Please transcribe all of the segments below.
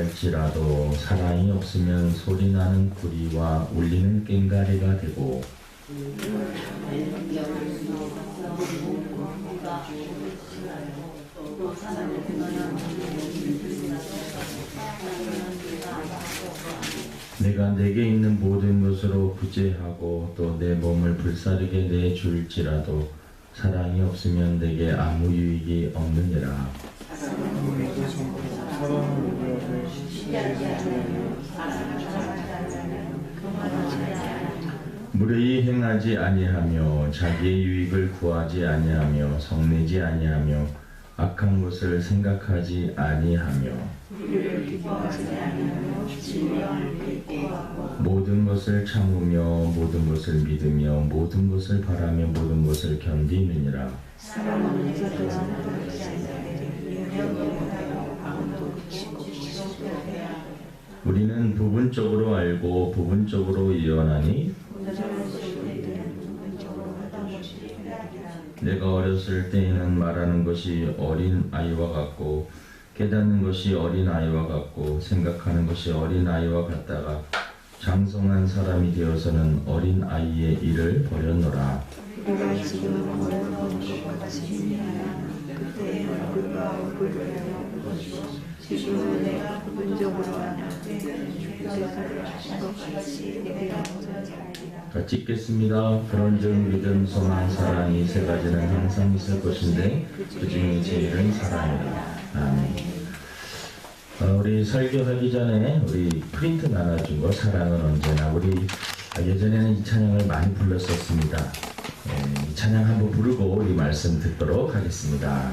할지라도 사랑이 없으면 소리나는 구리와 울리는 꽹과리가 되고 내가 내게 있는 모든 것으로 구제하고 또 내 몸을 불사르게 내줄지라도 사랑이 없으면 내게 아무 유익이 없느니라. 무례히 행하지 아니하며 자기의 유익을 구하지 아니하며 성내지 아니하며 악한 것을 생각하지 아니하며 모든 것을 참으며 모든 것을 믿으며 모든 것을 바라며 모든 것을 견디느니라. 우리는 부분적으로 알고 부분적으로 예언하니 내가 어렸을 때에는 말하는 것이 어린 아이와 같고 깨닫는 것이 어린 아이와 같고 생각하는 것이 어린 아이와 같다가 장성한 사람이 되어서는 어린 아이의 일을 버렸노라. 지금은 내가 부분적으로 하나 같이 읽겠습니다. 그런즉 믿음, 소망, 사랑 이 세 가지는 항상 있을 것인데 그 중에 제일은 사랑이다. 아멘. 우리 설교하기 전에 우리 프린트 나눠준 거 사랑은 언제나 우리 예전에는 이 찬양을 많이 불렀었습니다. 이 찬양 한번 부르고 우리 말씀 듣도록 하겠습니다.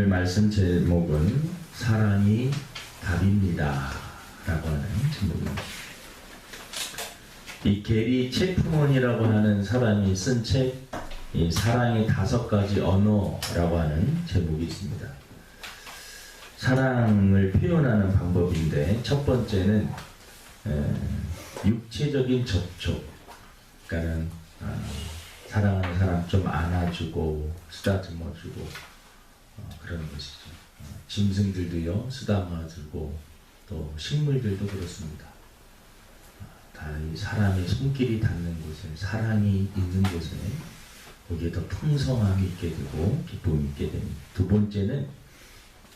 말씀 제목은 사랑이 답입니다 라고 하는 제목입니다. 이 게리 체프먼이라고 하는 사람이 쓴 책 이 사랑의 5가지 언어라고 하는 제목이 있습니다. 사랑을 표현하는 방법인데 첫 번째는 육체적인 접촉, 그러니까는 사랑하는 사람 좀 안아주고 쓰다듬어주고 그런 것이죠. 짐승들도요 쓰다듬어주고 또 식물들도 그렇습니다. 다 이 사람의 손길이 닿는 곳에 사랑이 있는 곳에 거기에 더 풍성함이 있게 되고 기쁨이 있게 됩니다. 두 번째는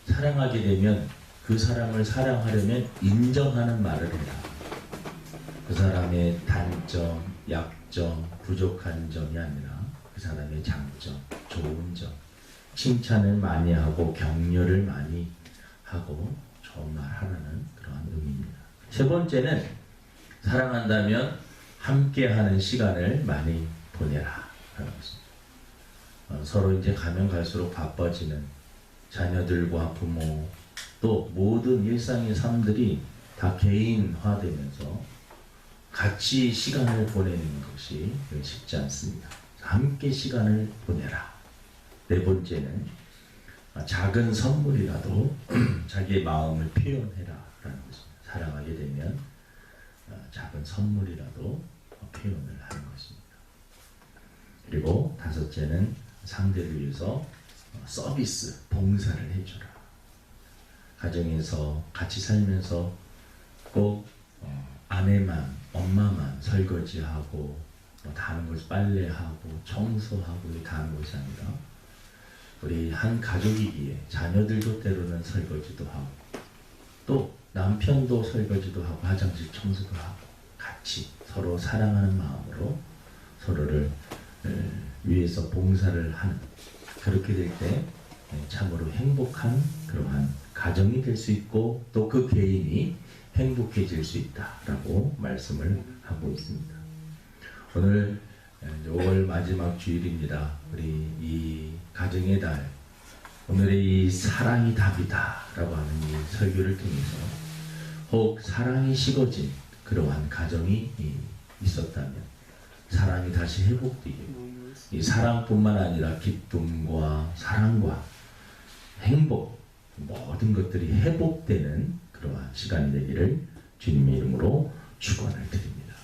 사랑하게 되면 그 사람을 사랑하려면 인정하는 말을 해라. 그 사람의 단점, 약점, 부족한 점이 아니라 그 사람의 장점, 좋은 점, 칭찬을 많이 하고 격려를 많이 하고 좋은 말 하라는 그러한 의미입니다. 세 번째는 사랑한다면 함께하는 시간을 많이 보내라 하는 것입니다. 서로 이제 가면 갈수록 바빠지는 자녀들과 부모 또 모든 일상의 삶들이 다 개인화되면서 같이 시간을 보내는 것이 쉽지 않습니다. 함께 시간을 보내라. 네 번째는 작은 선물이라도 자기의 마음을 표현해라 라는 것입니다. 사랑하게 되면 작은 선물이라도 표현을 하는 것입니다. 그리고 다섯째는 상대를 위해서 서비스, 봉사를 해주라. 가정에서 같이 살면서 꼭 아내만, 엄마만 설거지하고 다 하는 것이 빨래하고 청소하고 다 하는 것이 아니라 우리 한 가족이기에 자녀들도 때로는 설거지도 하고 또 남편도 설거지도 하고 화장실 청소도 하고 같이 서로 사랑하는 마음으로 서로를 위해서 봉사를 하는 그렇게 될 때 참으로 행복한 그러한 가정이 될 수 있고 또 그 개인이 행복해질 수 있다라고 말씀을 하고 있습니다. 오늘 5월 마지막 주일입니다. 우리 이 가정의 달 오늘의 이 사랑이 답이다 라고 하는 이 설교를 통해서 혹 사랑이 식어진 그러한 가정이 있었다면 사랑이 다시 회복되고 이 사랑뿐만 아니라 기쁨과 사랑과 행복 모든 것들이 회복되는 그러한 시간이 되기를 주님의 이름으로 축원을 드립니다.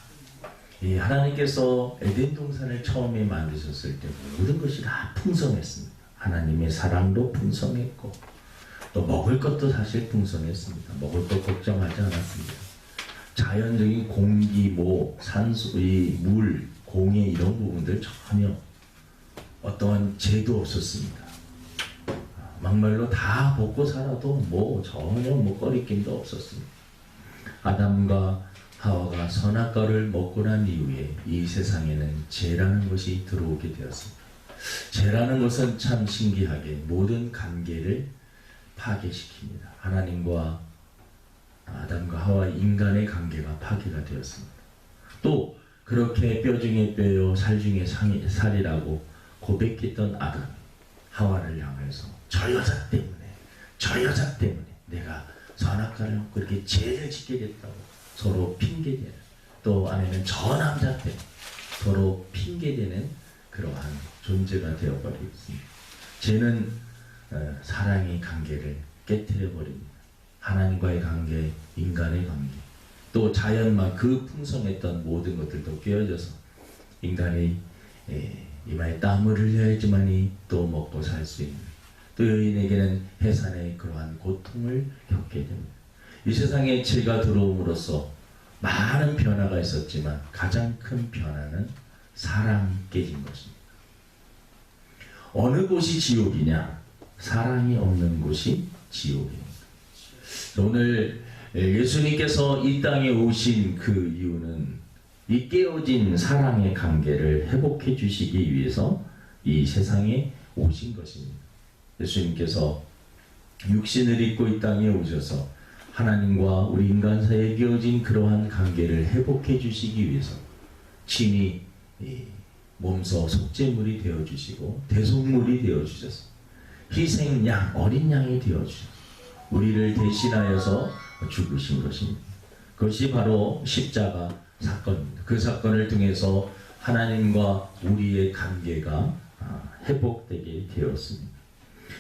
이 하나님께서 에덴 동산을 처음에 만드셨을 때 모든 것이 다 풍성했습니다. 하나님의 사랑도 풍성했고 또 먹을 것도 사실 풍성했습니다. 먹을 것 걱정하지 않았습니다. 자연적인 공기, 산소, 물, 공해 이런 부분들 전혀 어떠한 죄도 없었습니다. 막말로 다 먹고 살아도 전혀 꺼리낌도 없었습니다. 아담과 하와가 선악과를 먹고 난 이후에 이 세상에는 죄라는 것이 들어오게 되었습니다. 죄라는 것은 참 신기하게 모든 관계를 파괴시킵니다. 하나님과 아담과 하와 인간의 관계가 파괴가 되었습니다. 또 그렇게 뼈 중에 뼈요 살 중에 살이라고 고백했던 아담 하와를 향해서 저 여자 때문에 내가 선악과를 먹고 그렇게 죄를 짓게 됐다고 서로 핑계대는 또 아내는 저 남자 때문에 서로 핑계대는 그러한 존재가 되어버리고 있습니다. 죄는 사랑의 관계를 깨뜨려 버립니다. 하나님과의 관계, 인간의 관계, 또 자연과 그 풍성했던 모든 것들도 깨어져서 인간이 이마에 땀을 흘려야지만이 또 먹고 살 수 있는 또 여인에게는 해산의 그러한 고통을 겪게 됩니다. 이 세상에 죄가 들어옴으로써 많은 변화가 있었지만 가장 큰 변화는 사랑이 깨진 것입니다. 어느 곳이 지옥이냐? 사랑이 없는 곳이 지옥입니다. 오늘 예수님께서 이 땅에 오신 그 이유는 이 깨어진 사랑의 관계를 회복해 주시기 위해서 이 세상에 오신 것입니다. 예수님께서 육신을 입고 이 땅에 오셔서 하나님과 우리 인간 사이에 깨어진 그러한 관계를 회복해 주시기 위해서 친히 몸소 속죄물이 되어주시고 대속물이 되어주셔서 희생양, 어린 양이 되어주셔서 우리를 대신하여서 죽으신 것입니다. 그것이 바로 십자가 사건입니다. 그 사건을 통해서 하나님과 우리의 관계가 회복되게 되었습니다.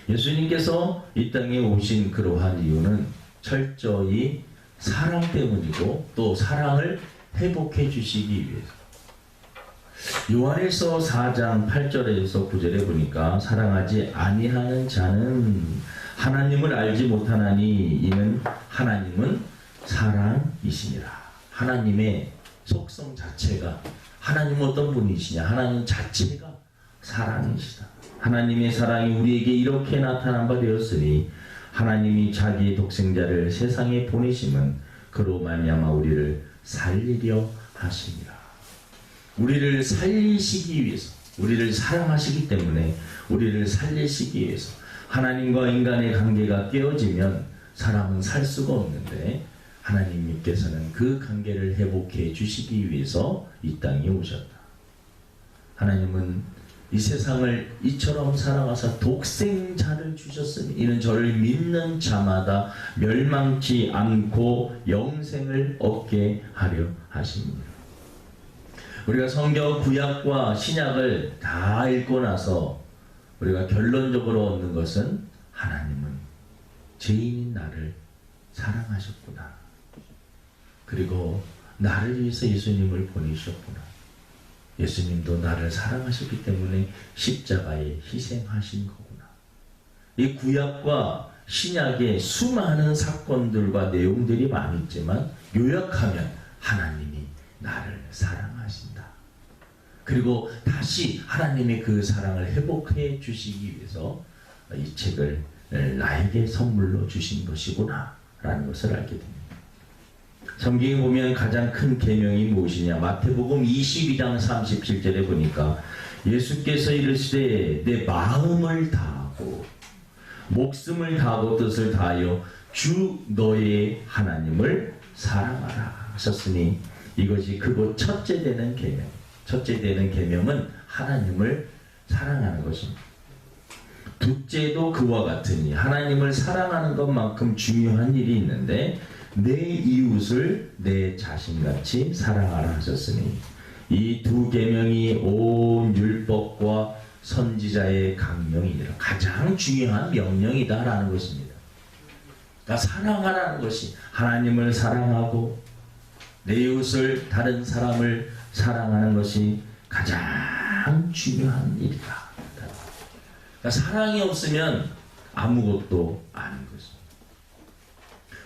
예수님께서 이 땅에 오신 그러한 이유는 철저히 사랑 때문이고 또 사랑을 회복해 주시기 위해서 요한일서 4장 8절에서 9절에 보니까 사랑하지 아니하는 자는 하나님을 알지 못하나니 이는 하나님은 사랑이시니라. 하나님의 속성 자체가, 하나님 어떤 분이시냐, 하나님 자체가 사랑이시다. 하나님의 사랑이 우리에게 이렇게 나타난 바 되었으니 하나님이 자기의 독생자를 세상에 보내심은 그로 말미암아 우리를 살리려 하심이라. 우리를 살리시기 위해서, 우리를 사랑하시기 때문에 우리를 살리시기 위해서, 하나님과 인간의 관계가 깨어지면 사람은 살 수가 없는데 하나님께서는 그 관계를 회복해 주시기 위해서 이 땅에 오셨다. 하나님은 이 세상을 이처럼 사랑하사 독생자를 주셨으니 이는 저를 믿는 자마다 멸망치 않고 영생을 얻게 하려 하십니다. 우리가 성경 구약과 신약을 다 읽고 나서 우리가 결론적으로 얻는 것은 하나님은 죄인인 나를 사랑하셨구나. 그리고 나를 위해서 예수님을 보내셨구나. 예수님도 나를 사랑하셨기 때문에 십자가에 희생하신 거구나. 이 구약과 신약의 수많은 사건들과 내용들이 많이 있지만 요약하면 하나님이 나를 사랑하신다. 그리고 다시 하나님의 그 사랑을 회복해 주시기 위해서 이 책을 나에게 선물로 주신 것이구나 라는 것을 알게 됩니다. 성경에 보면 가장 큰 계명이 무엇이냐? 마태복음 22장 37절에 보니까 예수께서 이르시되 내 마음을 다하고 목숨을 다하고 뜻을 다하여 주 너의 하나님을 사랑하라 하셨으니 이것이 그곳 첫째 되는 계명. 첫째 되는 계명은 하나님을 사랑하는 것입니다. 둘째도 그와 같으니 하나님을 사랑하는 것만큼 중요한 일이 있는데 내 이웃을 내 자신같이 사랑하라 하셨으니 이 두 계명이 온 율법과 선지자의 강령이니라. 가장 중요한 명령이다라는 것입니다. 그러니까 사랑하라는 것이 하나님을 사랑하고 내 이웃을, 다른 사람을 사랑하는 것이 가장 중요한 일이다. 그러니까 사랑이 없으면 아무것도 아닌 것입니다.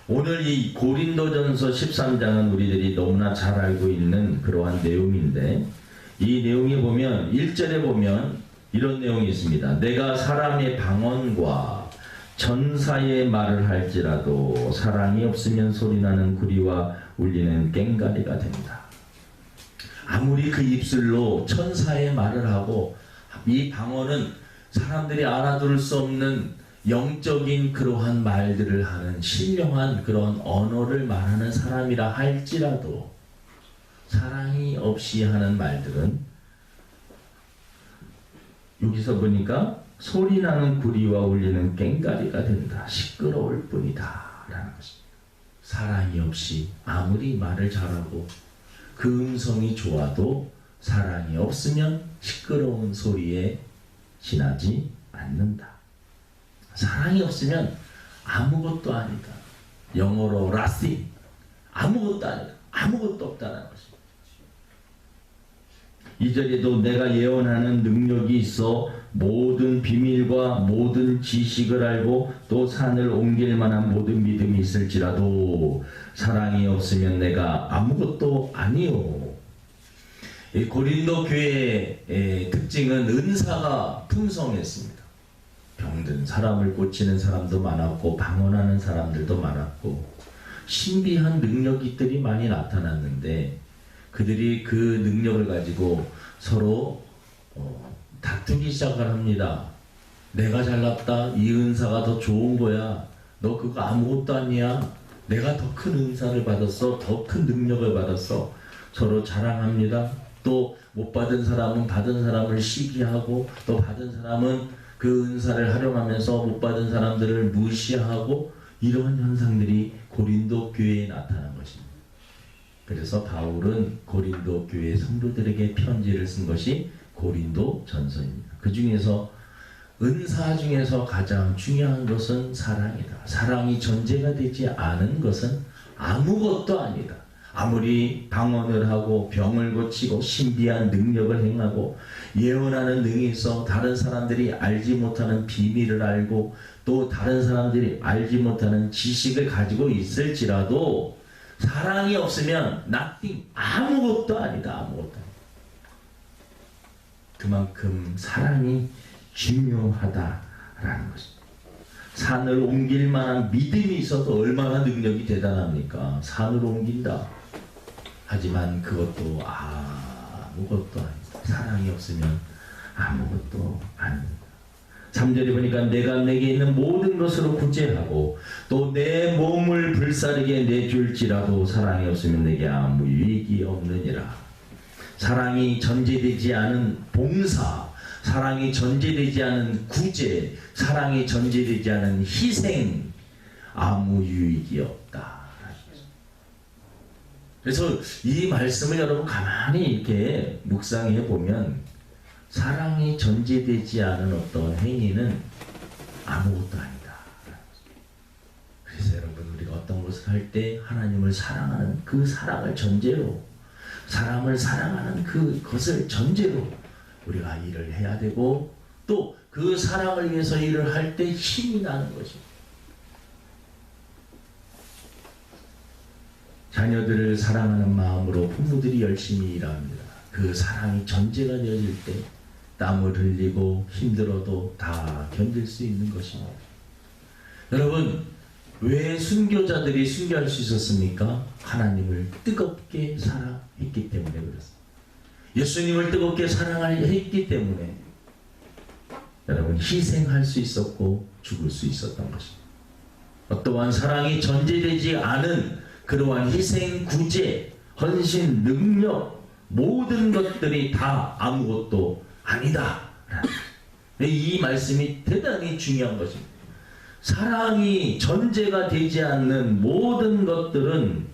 오늘 이 고린도전서 13장은 우리들이 너무나 잘 알고 있는 그러한 내용인데 이 내용에 보면 1절에 보면 이런 내용이 있습니다. 내가 사람의 방언과 전사의 말을 할지라도 사랑이 없으면 소리나는 구리와 울리는 꽹과리가 된다. 아무리 그 입술로 천사의 말을 하고 이 방언은 사람들이 알아들을 수 없는 영적인 그러한 말들을 하는 신령한 그런 언어를 말하는 사람이라 할지라도 사랑이 없이 하는 말들은 여기서 보니까 소리나는 구리와 울리는 꽹과리가 된다. 시끄러울 뿐이다 라는 것입니다. 사랑이 없이 아무리 말을 잘하고 그 음성이 좋아도 사랑이 없으면 시끄러운 소리에 지나지 않는다. 사랑이 없으면 아무것도 아니다. 영어로 nothing, 아무것도 아니다. 아무것도 없다는 것입니다. 2절에도 내가 예언하는 능력이 있어 모든 비밀과 모든 지식을 알고 또 산을 옮길 만한 모든 믿음이 있을지라도 사랑이 없으면 내가 아무것도 아니요. 이 고린도 교회의 특징은 은사가 풍성했습니다. 병든 사람을 고치는 사람도 많았고 방언하는 사람들도 많았고 신비한 능력들이 많이 나타났는데 그들이 그 능력을 가지고 서로 다투기 시작을 합니다. 내가 잘났다. 이 은사가 더 좋은 거야. 너 그거 아무것도 아니야. 내가 더 큰 은사를 받았어. 더 큰 능력을 받았어. 서로 자랑합니다. 또 못 받은 사람은 받은 사람을 시기하고 또 받은 사람은 그 은사를 활용하면서 못 받은 사람들을 무시하고 이러한 현상들이 고린도 교회에 나타난 것입니다. 그래서 바울은 고린도 교회 성도들에게 편지를 쓴 것이 고린도 전서입니다. 그 중에서 은사 중에서 가장 중요한 것은 사랑이다. 사랑이 전제가 되지 않은 것은 아무것도 아니다. 아무리 방언을 하고 병을 고치고 신비한 능력을 행하고 예언하는 능이 있어 다른 사람들이 알지 못하는 비밀을 알고 또 다른 사람들이 알지 못하는 지식을 가지고 있을지라도 사랑이 없으면 nothing, 아무것도 아니다. 아무것도 아니다. 그만큼 사랑이 중요하다라는 것입니다. 산을 옮길 만한 믿음이 있어도 얼마나 능력이 대단합니까? 산을 옮긴다. 하지만 그것도 아무것도 아니다. 사랑이 없으면 아무것도 아닙니다. 3절에 보니까 내가 내게 있는 모든 것으로 구제하고 또 내 몸을 불사르게 내줄지라도 사랑이 없으면 내게 아무 유익이 없느니라. 사랑이 전제되지 않은 봉사, 사랑이 전제되지 않은 구제, 사랑이 전제되지 않은 희생, 아무 유익이 없다. 그래서 이 말씀을 여러분 가만히 이렇게 묵상해 보면 사랑이 전제되지 않은 어떤 행위는 아무것도 아니다. 그래서 여러분 우리가 어떤 것을 할 때 하나님을 사랑하는 그 사랑을 전제로, 사람을 사랑하는 그것을 전제로 우리가 일을 해야 되고 또 그 사랑을 위해서 일을 할 때 힘이 나는 것입니다. 자녀들을 사랑하는 마음으로 부모들이 열심히 일합니다. 그 사랑이 전제가 되어질 때 땀을 흘리고 힘들어도 다 견딜 수 있는 것입니다. 여러분, 왜 순교자들이 순교할 수 있었습니까? 하나님을 뜨겁게 사랑했기 때문에 그렇습니다. 예수님을 뜨겁게 사랑했기 때문에 여러분 희생할 수 있었고 죽을 수 있었던 것입니다. 어떠한 사랑이 전제되지 않은 그러한 희생, 구제, 헌신, 능력 모든 것들이 다 아무것도 아니다. 이 말씀이 대단히 중요한 것입니다. 사랑이 전제가 되지 않는 모든 것들은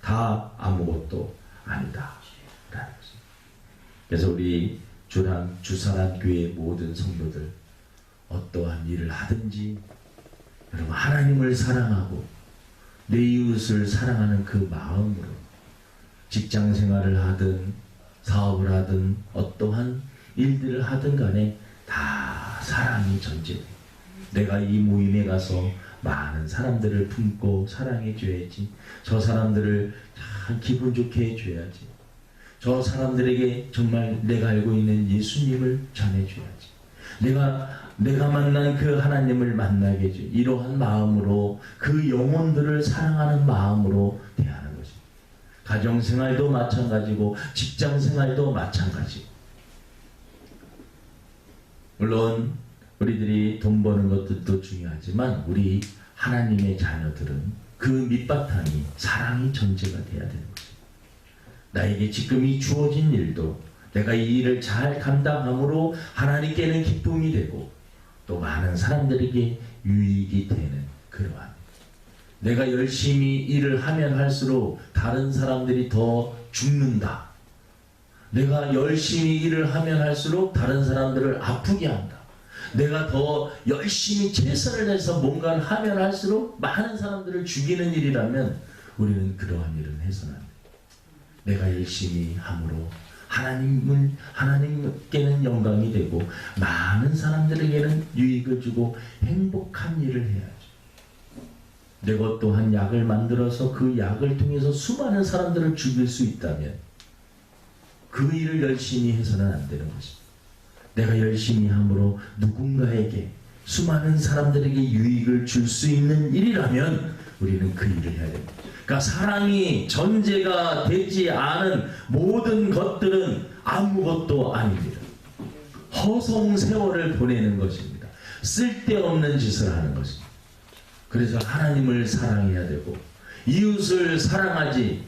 다 아무것도 아니다. 그래서 우리 주산교회 모든 성도들 어떠한 일을 하든지 여러분 하나님을 사랑하고 내 이웃을 사랑하는 그 마음으로 직장 생활을 하든 사업을 하든 어떠한 일들을 하든 간에 다 사랑이 전제돼. 내가 이 모임에 가서 많은 사람들을 품고 사랑해 줘야지. 저 사람들을 참 기분 좋게 해줘야지. 저 사람들에게 정말 내가 알고 있는 예수님을 전해줘야지. 내가 만난 그 하나님을 만나게 해줘. 이러한 마음으로 그 영혼들을 사랑하는 마음으로 대하는 것입니다. 가정생활도 마찬가지고 직장생활도 마찬가지고. 물론 우리들이 돈 버는 것들도 중요하지만 우리 하나님의 자녀들은 그 밑바탕이 사랑이 전제가 돼야 되는 것입니다. 나에게 지금 이 주어진 일도 내가 이 일을 잘 감당함으로 하나님께는 기쁨이 되고 또 많은 사람들에게 유익이 되는 그러한, 내가 열심히 일을 하면 할수록 다른 사람들이 더 죽는다. 내가 열심히 일을 하면 할수록 다른 사람들을 아프게 한다. 내가 더 열심히 최선을 다해서 뭔가를 하면 할수록 많은 사람들을 죽이는 일이라면 우리는 그러한 일은 해서는 안 돼. 내가 열심히 함으로 하나님께는 영광이 되고 많은 사람들에게는 유익을 주고 행복한 일을 해야죠. 내가 또한 약을 만들어서 그 약을 통해서 수많은 사람들을 죽일 수 있다면 그 일을 열심히 해서는 안 되는 것입니다. 내가 열심히 함으로 누군가에게 수많은 사람들에게 유익을 줄 수 있는 일이라면 우리는 그 일을 해야 됩니다. 그러니까 사랑이 전제가 되지 않은 모든 것들은 아무것도 아닙니다. 허송 세월을 보내는 것입니다. 쓸데없는 짓을 하는 것입니다. 그래서 하나님을 사랑해야 되고 이웃을 사랑하지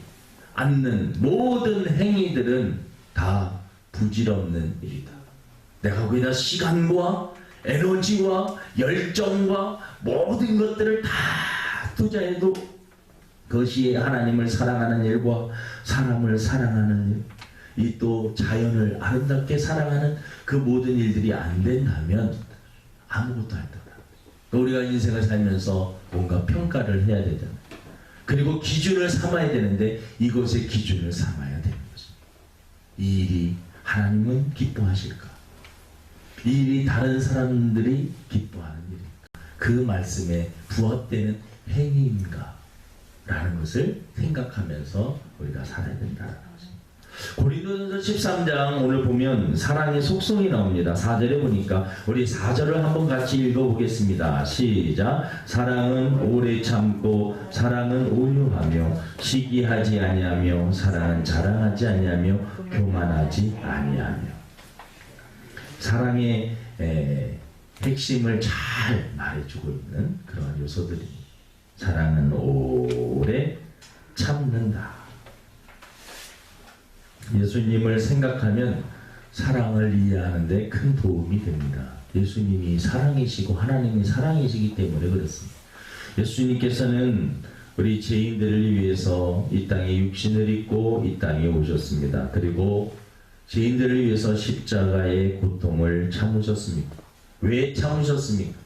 않는 모든 행위들은 다 부질없는 일이다. 내가 거기다 시간과 에너지와 열정과 모든 것들을 다 투자해도 그것이 하나님을 사랑하는 일과 사람을 사랑하는 일, 이 또 자연을 아름답게 사랑하는 그 모든 일들이 안 된다면 아무것도 안 된다. 우리가 인생을 살면서 뭔가 평가를 해야 되잖아요. 그리고 기준을 삼아야 되는데 이것의 기준을 삼아야 되는 거죠. 이 일이 하나님은 기뻐하실까? 이 일이 다른 사람들이 기뻐하는 일일까? 그 말씀에 부합되는 행위인가? 라는 것을 생각하면서 우리가 살아야 된다는 것입니다. 고린도전서 13장 오늘 보면 사랑의 속성이 나옵니다. 4절에 보니까 우리 4절을 한번 같이 읽어보겠습니다. 시작. 사랑은 오래 참고 사랑은 온유하며 시기하지 아니하며 사랑은 자랑하지 아니하며 교만하지 아니하며. 사랑의 핵심을 잘 말해주고 있는 그러한 요소들입니다. 사랑은 오래 참는다. 예수님을 생각하면 사랑을 이해하는 데 큰 도움이 됩니다. 예수님이 사랑이시고 하나님이 사랑이시기 때문에 그렇습니다. 예수님께서는 우리 죄인들을 위해서 이 땅에 육신을 입고 이 땅에 오셨습니다. 그리고 죄인들을 위해서 십자가의 고통을 참으셨습니까? 왜 참으셨습니까?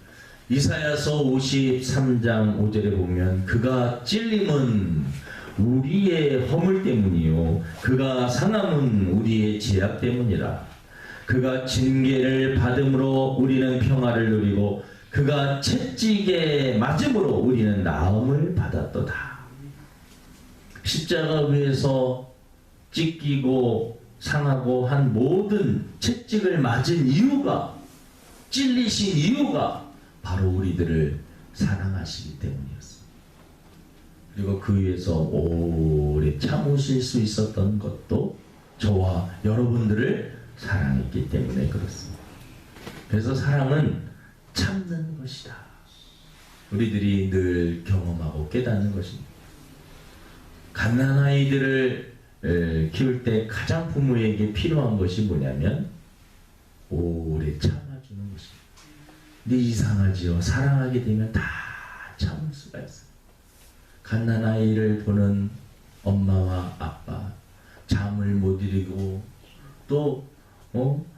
이사야서 53장 5절에 보면 그가 찔림은 우리의 허물 때문이요 그가 상함은 우리의 죄악 때문이라. 그가 징계를 받음으로 우리는 평화를 누리고 그가 채찍에 맞음으로 우리는 나음을 받았도다. 십자가 위에서 찢기고 상하고 한 모든 채찍을 맞은 이유가, 찔리신 이유가 바로 우리들을 사랑하시기 때문이었습니다. 그리고 그 위에서 오래 참으실 수 있었던 것도 저와 여러분들을 사랑했기 때문에 그렇습니다. 그래서 사랑은 참는 것이다. 우리들이 늘 경험하고 깨닫는 것입니다. 갓난아이들을 키울 때 가장 부모에게 필요한 것이 뭐냐면 오래 참아주는 것입니다. 근데 이상하지요. 사랑하게 되면 다 참을 수가 있어요. 갓난아이를 보는 엄마와 아빠, 잠을 못 이루고 또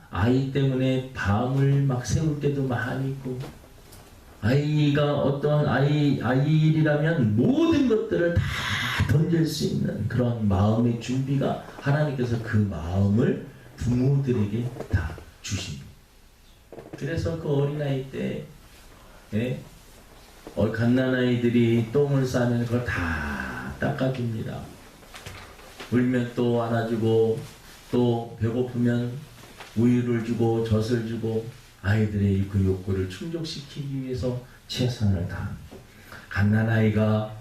아이 때문에 밤을 막 새울 때도 많이 있고, 아이가 어떤 아이라면 모든 것들을 다 던질 수 있는 그런 마음의 준비가 하나님께서 그 마음을 부모들에게 다 주십니다. 그래서 그 어린아이 때 갓난아이들이 똥을 싸면 그걸 다 닦아줍니다. 울면 또 안아주고 또 배고프면 우유를 주고 젖을 주고 아이들의 그 욕구를 충족시키기 위해서 최선을 다합니다. 갓난아이가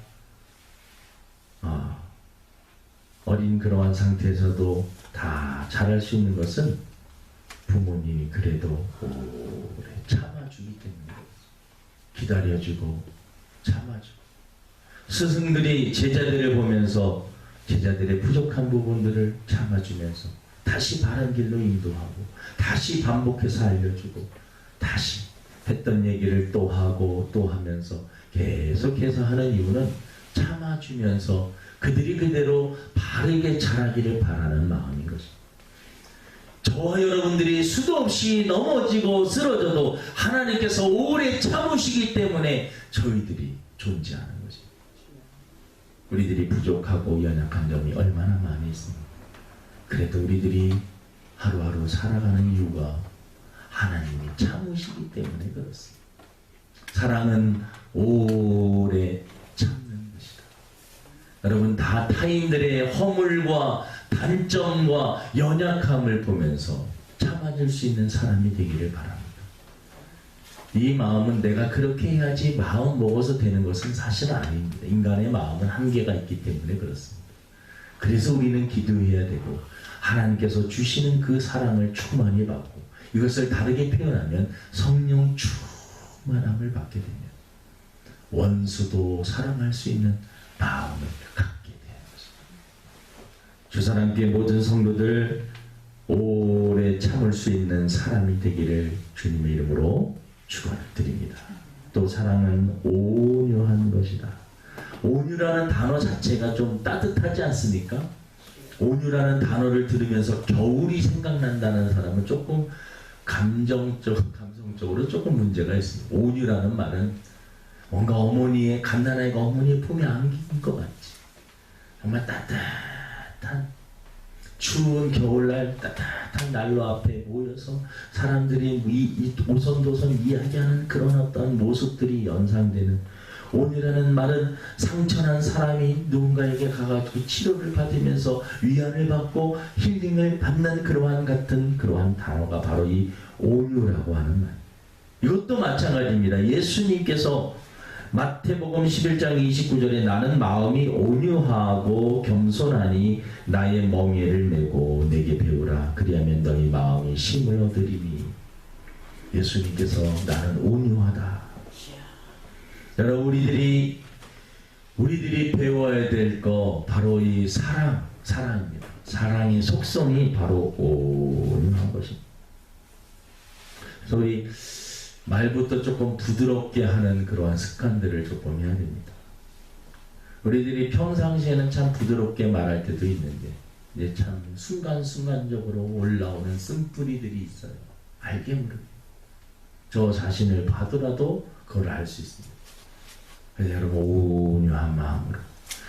어린 그러한 상태에서도 다 잘할 수 있는 것은 부모님이 그래도 오래 참아주기 때문에 기다려주고 참아주고, 스승들이 제자들을 보면서 제자들의 부족한 부분들을 참아주면서 다시 바른 길로 인도하고 다시 반복해서 알려주고 다시 했던 얘기를 또 하고 또 하면서 계속해서 하는 이유는 참아주면서 그들이 그대로 바르게 자라기를 바라는 마음인 것입니다. 저와 여러분들이 수도 없이 넘어지고 쓰러져도 하나님께서 오래 참으시기 때문에 저희들이 존재하는 것입니다. 우리들이 부족하고 연약한 점이 얼마나 많이 있습니까? 그래도 우리들이 하루하루 살아가는 이유가 하나님이 참으시기 때문에 그렇습니다. 사랑은 오래 참는 것이다. 여러분 다 타인들의 허물과 단점과 연약함을 보면서 참아줄 수 있는 사람이 되기를 바랍니다. 이 마음은 내가 그렇게 해야지 마음 먹어서 되는 것은 사실 아닙니다. 인간의 마음은 한계가 있기 때문에 그렇습니다. 그래서 우리는 기도해야 되고 하나님께서 주시는 그 사랑을 충만히 받고, 이것을 다르게 표현하면 성령 충만함을 받게 되면 원수도 사랑할 수 있는 마음을 갖게 되는 것입니다. 주사랑교회 모든 성도들 오래 참을 수 있는 사람이 되기를 주님의 이름으로 축원드립니다. 또 사랑은 온유한 것이다. 온유라는 단어 자체가 좀 따뜻하지 않습니까? 온유라는 단어를 들으면서 겨울이 생각난다는 사람은 조금 감성적으로 조금 문제가 있습니다. 온유라는 말은 뭔가 어머니의 갓난아이가 어머니의 품에 안긴 것 같지. 정말 따뜻한 추운 겨울날 따뜻한 난로 앞에 모여서 사람들이 이 오손도손 이야기하는 그런 어떤 모습들이 연상되는, 온이라는 말은 상처난 사람이 누군가에게 가가지고 치료를 받으면서 위안을 받고 힐링을 받는 그러한 단어가 바로 이 온유라고 하는 말. 이것도 마찬가지입니다. 예수님께서 마태복음 11장 29절에 나는 마음이 온유하고 겸손하니 나의 멍에를 메고 내게 배우라 그리하면 너희 마음이 쉼을 얻으리니. 예수님께서 나는 온유하다. 여러분, 우리들이 배워야 될 거 바로 이 사랑입니다. 사랑의 속성이 바로 온유한 것입니다. 그래서 우리 말부터 조금 부드럽게 하는 그러한 습관들을 조금 해야 됩니다. 우리들이 평상시에는 참 부드럽게 말할 때도 있는데 이제 참 순간순간적으로 올라오는 쓴뿌리들이 있어요. 알게 모르게. 저 자신을 봐더라도 그걸 알 수 있습니다. 그래서 여러분, 온유한 마음으로.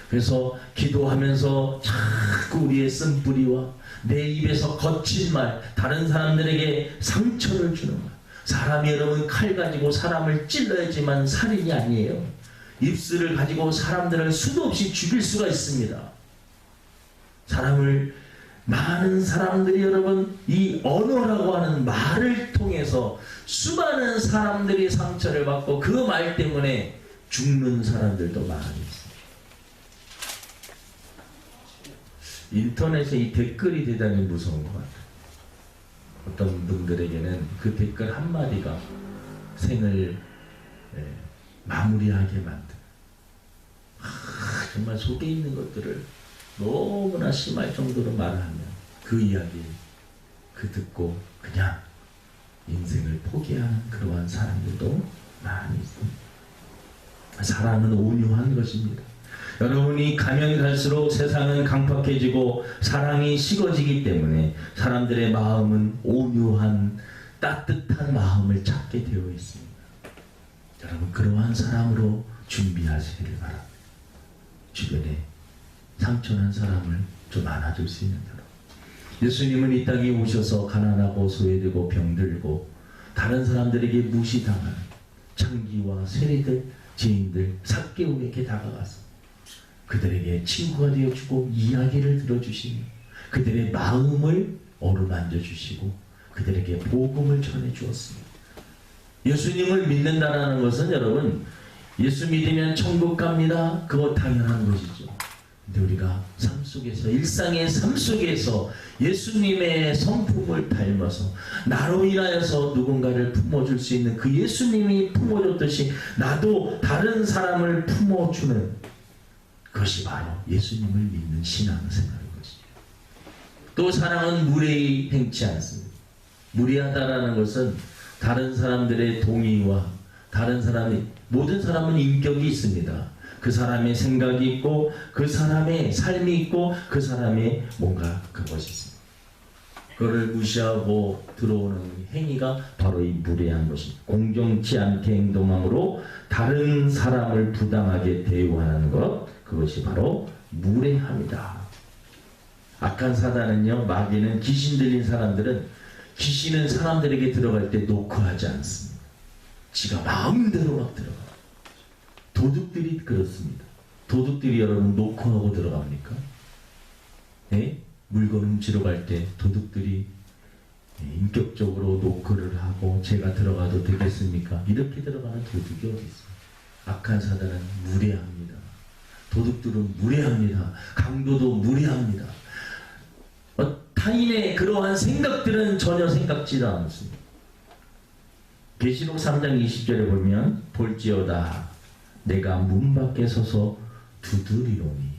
그래서 기도하면서 자꾸 우리의 쓴뿌리와 내 입에서 거친 말, 다른 사람들에게 상처를 주는 말. 사람이 여러분 칼 가지고 사람을 찔러야지만 살인이 아니에요. 입술을 가지고 사람들을 수도 없이 죽일 수가 있습니다. 많은 사람들이 여러분 이 언어라고 하는 말을 통해서 수많은 사람들이 상처를 받고 그 말 때문에 죽는 사람들도 많이 있습니다. 인터넷에 이 댓글이 대단히 무서운 것 같아요. 어떤 분들에게는 그 댓글 한마디가 생을 마무리하게 만든, 정말 속에 있는 것들을 너무나 심할 정도로 말하면 그 이야기 듣고 그냥 인생을 포기하는 그러한 사람들도 많이 있습니다. 사랑은 온유한 것입니다. 여러분이 가면 갈수록 세상은 강팍해지고 사랑이 식어지기 때문에 사람들의 마음은 온유한 따뜻한 마음을 찾게 되어 있습니다. 여러분, 그러한 사랑으로 준비하시기를 바랍니다. 주변에 상처난 사람을 좀 안아줄 수 있는 대로. 예수님은 이 땅에 오셔서 가난하고 소외되고 병들고 다른 사람들에게 무시당하는 창기와 세리들, 죄인들, 삭개오에게 다가가서 그들에게 친구가 되어주고 이야기를 들어주시며 그들의 마음을 어루만져 주시고 그들에게 복음을 전해주었습니다. 예수님을 믿는다는 것은 여러분, 예수 믿으면 천국 갑니다. 그거 당연한 것이죠. 근데 우리가 삶 속에서, 일상의 삶 속에서 예수님의 성품을 닮아서 나로 인하여서 누군가를 품어줄 수 있는 그 예수님이 품어줬듯이 나도 다른 사람을 품어주는 그것이 바로 예수님을 믿는 신앙생활인 것이죠. 또 사랑은 무례히 행치 않습니다. 무례하다라는 것은 다른 사람들의 동의와 모든 사람은 인격이 있습니다. 그 사람의 생각이 있고 그 사람의 삶이 있고 그 사람의 뭔가 그것이 있습니다. 그거를 무시하고 들어오는 행위가 바로 이 무례한 것입니다. 공정치 않게 행동함으로 다른 사람을 부당하게 대우하는 것, 그것이 바로 무례합니다. 악한 사단은요, 마귀는 귀신 들린 사람들은 귀신은 사람들에게 들어갈 때 노크하지 않습니다. 지가 마음대로 막 들어가요. 도둑들이 그렇습니다. 도둑들이 여러분 노크하고 들어갑니까? 네? 물건 훔치러 갈 때 도둑들이 인격적으로 노크를 하고 제가 들어가도 되겠습니까? 이렇게 들어가는 도둑이 어디 있습니까? 악한 사단은 무례합니다. 도둑들은 무례합니다. 강도도 무례합니다. 타인의 그러한 생각들은 전혀 생각지도 않습니다. 계시록 3장 20절에 보면 볼지어다 내가 문 밖에 서서 두드리노니.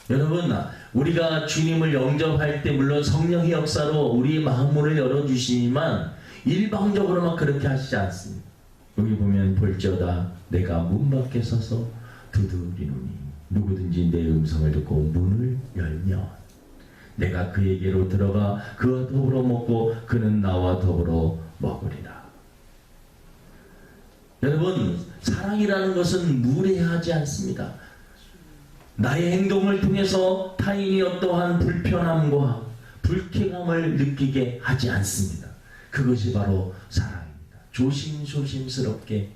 여러분, 우리가 주님을 영접할 때 물론 성령의 역사로 우리의 마음문을 열어주시지만 일방적으로만 그렇게 하시지 않습니다. 여기 보면 볼지어다 내가 문 밖에 서서 두드리노니 누구든지 내 음성을 듣고 문을 열면 내가 그에게로 들어가 그와 더불어 먹고 그는 나와 더불어 먹으리라. 여러분, 사랑이라는 것은 무례하지 않습니다. 나의 행동을 통해서 타인이 어떠한 불편함과 불쾌감을 느끼게 하지 않습니다. 그것이 바로 사랑입니다. 조심스럽게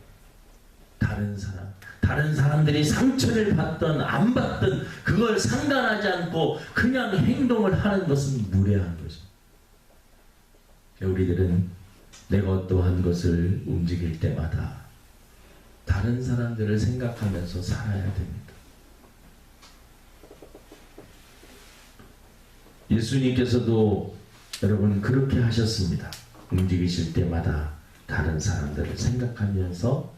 다른 사람들이 상처를 받든 안 받든 그걸 상관하지 않고 그냥 행동을 하는 것은 무례한 것입니다. 우리들은 내가 어떠한 것을 움직일 때마다 다른 사람들을 생각하면서 살아야 됩니다. 예수님께서도 여러분 그렇게 하셨습니다. 움직이실 때마다 다른 사람들을 생각하면서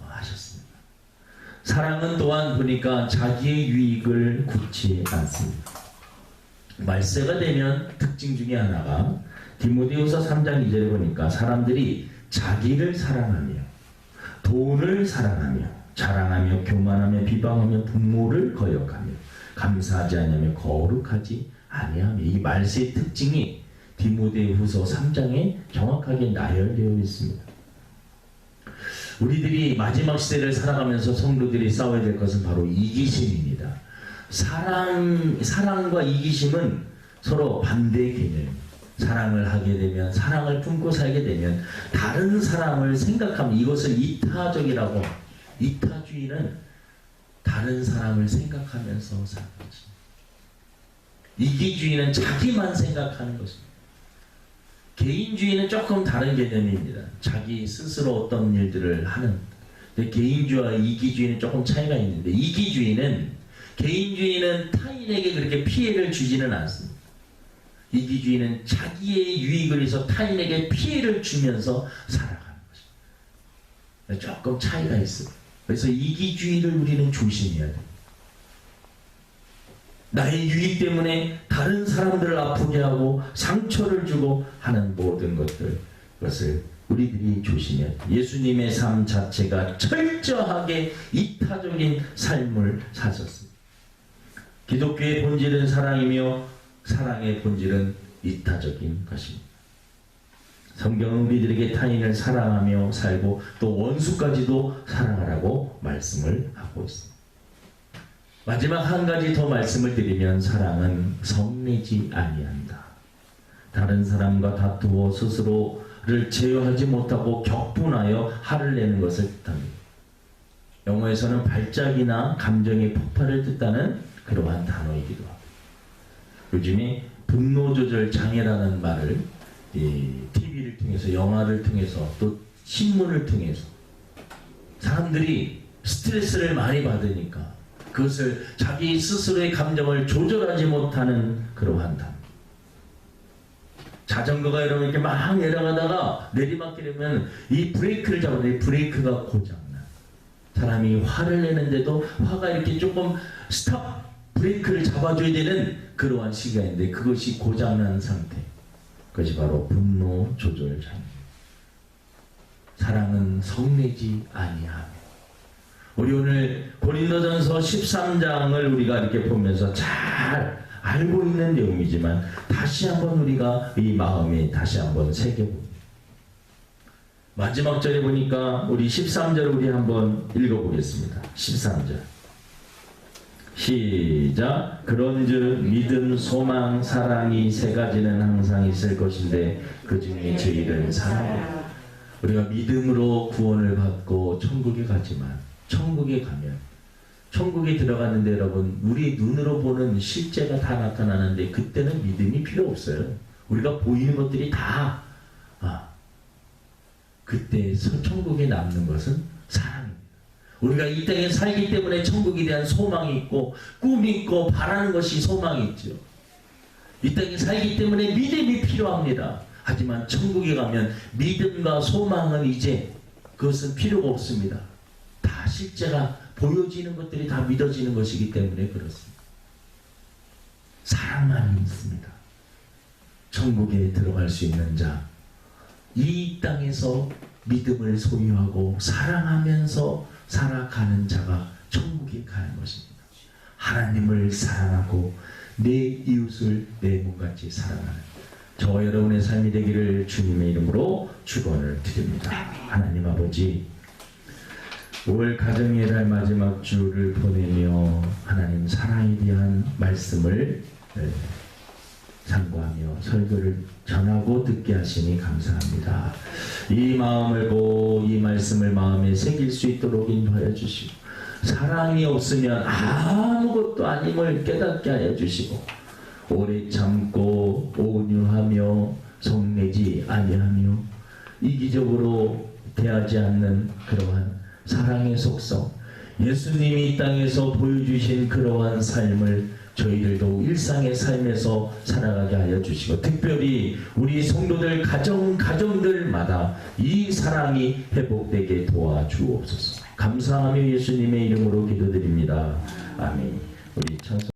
하셨습니다. 사랑은 또한 보니까 자기의 유익을 굽지 않습니다. 말세가 되면 특징 중에 하나가 디모데후서 3장 2절에 보니까 사람들이 자기를 사랑하며 돈을 사랑하며 자랑하며 교만하며 비방하며 부모를 거역하며 감사하지 않으며 거룩하지 아니하며 이 말세의 특징이 디모데후서 3장에 정확하게 나열되어 있습니다. 우리들이 마지막 시대를 살아가면서 성도들이 싸워야 될 것은 바로 이기심입니다. 사랑과 이기심은 서로 반대의 개념입니다. 사랑을 하게 되면, 사랑을 품고 살게 되면 다른 사람을 생각하면 이것을 이타적이라고, 이타주의는 다른 사람을 생각하면서 사는 것입니다. 이기주의는 자기만 생각하는 것입니다. 개인주의는 조금 다른 개념입니다. 자기 스스로 어떤 일들을 하는. 근데 개인주의와 이기주의는 조금 차이가 있는데, 개인주의는 타인에게 그렇게 피해를 주지는 않습니다. 이기주의는 자기의 유익을 위해서 타인에게 피해를 주면서 살아가는 것입니다. 조금 차이가 있습니다. 그래서 이기주의를 우리는 조심해야 됩니다. 나의 유익 때문에 다른 사람들을 아프게 하고 상처를 주고 하는 모든 그것을 우리들이 조심해야 돼요. 예수님의 삶 자체가 철저하게 이타적인 삶을 사셨습니다. 기독교의 본질은 사랑이며 사랑의 본질은 이타적인 것입니다. 성경은 우리들에게 타인을 사랑하며 살고 또 원수까지도 사랑하라고 말씀을 하고 있습니다. 마지막 한 가지 더 말씀을 드리면 사랑은 성내지 아니한다. 다른 사람과 다투어 스스로를 제어하지 못하고 격분하여 화를 내는 것을 뜻합니다. 영어에서는 발작이나 감정의 폭발을 뜻하는 그러한 단어이기도 합니다. 요즘에 분노조절 장애라는 말을 TV를 통해서, 영화를 통해서, 또 신문을 통해서 사람들이 스트레스를 많이 받으니까 그것을 자기 스스로의 감정을 조절하지 못하는 그러한 단어. 자전거가 이렇게 막 내려가다가 내리막길 되면 이 브레이크를 잡았는데 브레이크가 고장나. 사람이 화를 내는데도 화가 이렇게 조금 스탑 브레이크를 잡아줘야 되는 그러한 시기가 있는데 그것이 고장난 상태. 그것이 바로 분노 조절 장애. 사랑은 성내지 아니하며. 우리 오늘 고린도전서 13장을 우리가 이렇게 보면서 잘 알고 있는 내용이지만 다시 한번 우리가 이 마음에 다시 한번 새겨봅니다. 마지막 절에 보니까 우리 13절을 우리 한번 읽어보겠습니다. 13절 시작. 그런즉 믿음, 소망, 사랑이 세 가지는 항상 있을 것인데 그 중에 제일은 사랑이다. 우리가 믿음으로 구원을 받고 천국에 가지만 천국에 가면, 천국에 들어가는데 여러분 우리 눈으로 보는 실제가 다 나타나는데 그때는 믿음이 필요 없어요. 우리가 보이는 것들이 다 그때 천국에 남는 것은 사랑입니다. 우리가 이 땅에 살기 때문에 천국에 대한 소망이 있고 꿈이 있고 바라는 것이 소망이 있죠. 이 땅에 살기 때문에 믿음이 필요합니다. 하지만 천국에 가면 믿음과 소망은 이제 그것은 필요가 없습니다. 다 실제가 보여지는 것들이 다 믿어지는 것이기 때문에 그렇습니다. 사랑만 있습니다. 천국에 들어갈 수 있는 자, 이 땅에서 믿음을 소유하고 사랑하면서 살아가는 자가 천국에 가는 것입니다. 하나님을 사랑하고 내 이웃을 내 몸같이 사랑하는 저와 여러분의 삶이 되기를 주님의 이름으로 축원을 드립니다. 하나님 아버지, 올 가정의 달 마지막 주를 보내며 하나님 사랑에 대한 말씀을 상고하며 설교를 전하고 듣게 하시니 감사합니다. 이 마음을 보고 이 말씀을 마음에 새길 수 있도록 인도하여 주시고, 사랑이 없으면 아무것도 아님을 깨닫게 하여 주시고, 오래 참고 온유하며 성내지 아니하며 이기적으로 대하지 않는 그러한 사랑의 속성, 예수님이 이 땅에서 보여주신 그러한 삶을 저희들도 일상의 삶에서 살아가게 하여 주시고, 특별히 우리 성도들 가정들마다 이 사랑이 회복되게 도와주옵소서. 감사하며 예수님의 이름으로 기도드립니다. 아멘. 우리 찬송